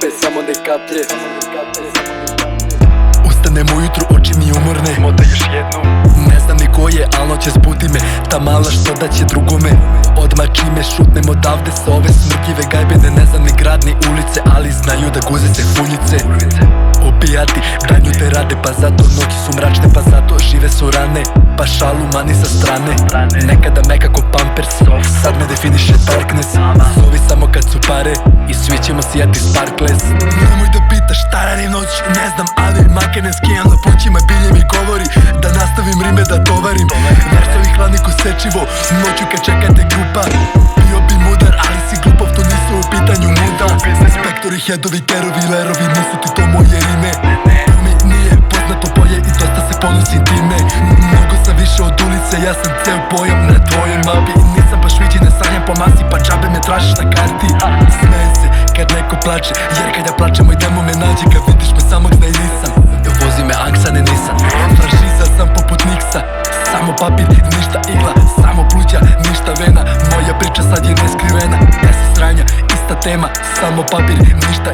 kape, samo ne kaplje. Ustanem ujutru, oči mi umorne, Moda još jednu. ne znam ni ko je, al noće zbudi me. Ta mala što da će drugome. Odmah čime šutnem odavde sa ove smrtljive gajbene. Ne znam ni grad ni ulice, ali znaju da guze se fuljice. Opijati, danju te rade, pa zato noći su mračne, pa zato žive su rane. Pa šalu mani sa strane, nekada meka ko pampers, sad me definiše darkness. Zovi samo kad su pare i svi ćemo sijati sparkles. Nemoj da pitaš šta radim noć, ne znam, ali make ne skijam na plućima, bilje mi govori da nastavim rime da tovarim. Versovi hladni ko sečivo, noću kad čekate grupa. Bio bi mudar, ali si glupov, to nisu u pitanju muda. Inspektori, headovi, kerovi, lerovi, nisu ti to moje rime. To mi nije poznato polje i dosta se ponosim time. Mnogo sam više od ulice, ja sam ceo pojam na tvojoj mapi. Nisam baš viđi, ne sanjam po masi, pa džabe me tražiš na karti. Smejem se kad neko plače, jer kad ja plačem moj demo me nađe. Kad vidiš me samog da i nisam, vozi me Anksa, ne nisam. Franšiza sam poput Niksa, samo papir, ništa igla, samo pluća, ništa vena. Moja priča sad je neskrivena, ja se sranja, ista tema, samo papir, ništa